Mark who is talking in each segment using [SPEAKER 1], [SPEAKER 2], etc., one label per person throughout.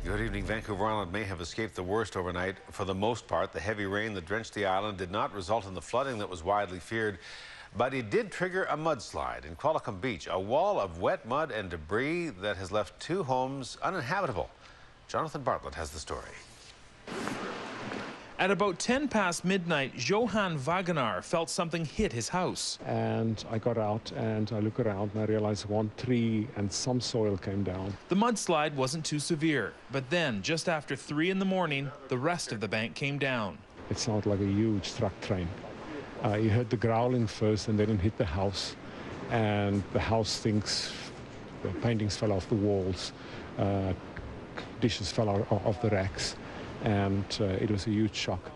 [SPEAKER 1] Good evening. Vancouver Island may have escaped the worst overnight. For the most part, the heavy rain that drenched the island did not result in the flooding that was widely feared, but it did trigger a mudslide in Qualicum Beach, a wall of wet mud and debris that has left 2 homes uninhabitable. Jonathan Bartlett has the story.
[SPEAKER 2] At about 10 past midnight, Johann Wagenaar felt something hit his house.
[SPEAKER 3] And I got out and I look around and I realized one tree and some soil came down.
[SPEAKER 2] The mudslide wasn't too severe, but then, just after 3 in the morning, the rest of the bank came down.
[SPEAKER 3] It sounded like a huge truck train. You heard the growling first and then it hit the house. And the house the paintings fell off the walls, dishes fell out of the racks. And it was a huge shock.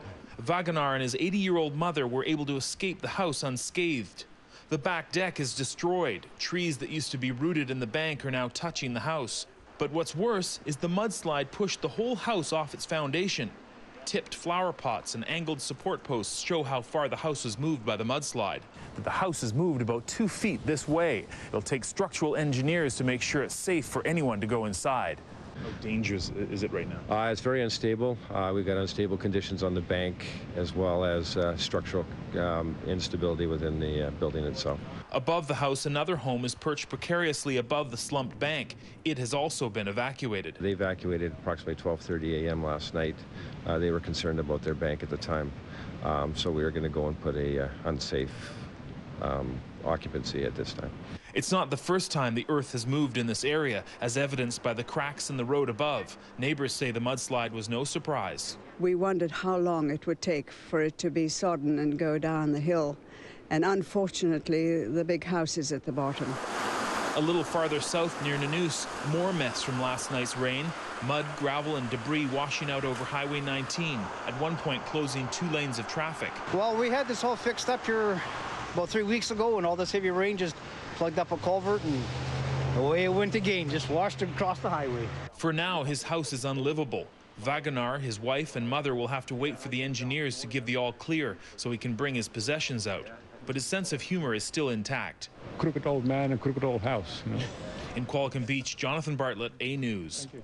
[SPEAKER 2] Wagenaar and his 80-year-old mother were able to escape the house unscathed. The back deck is destroyed. Trees that used to be rooted in the bank are now touching the house. But what's worse is the mudslide pushed the whole house off its foundation. Tipped flower pots and angled support posts show how far the house was moved by the mudslide. The house is moved about 2 feet this way. It'll take structural engineers to make sure it's safe for anyone to go inside. How dangerous is it right now?
[SPEAKER 4] It's very unstable. We've got unstable conditions on the bank as well as structural instability within the building itself.
[SPEAKER 2] Above the house, another home is perched precariously above the slumped bank. It has also been evacuated.
[SPEAKER 4] They evacuated approximately 12:30 a.m. last night. They were concerned about their bank at the time. So we are going to go and put a unsafe occupancy at this time.
[SPEAKER 2] It's not the first time the earth has moved in this area, as evidenced by the cracks in the road above. Neighbors say the mudslide was no surprise.
[SPEAKER 5] We wondered how long it would take for it to be sodden and go down the hill. And unfortunately, the big house is at the bottom.
[SPEAKER 2] A little farther south near Nanuus, more mess from last night's rain. Mud, gravel and debris washing out over Highway 19, at one point closing 2 lanes of traffic.
[SPEAKER 6] Well, we had this all fixed up here about 3 weeks ago, and all this heavy rain just plugged up a culvert and away it went again, just washed across the highway.
[SPEAKER 2] For now, his house is unlivable. Wagenaar, his wife and mother will have to wait for the engineers to give the all clear so he can bring his possessions out. But his sense of humor is still intact.
[SPEAKER 3] Crooked old man and crooked old house, you know.
[SPEAKER 2] In Qualicum Beach, Jonathan Bartlett, A News.
[SPEAKER 3] Thank you.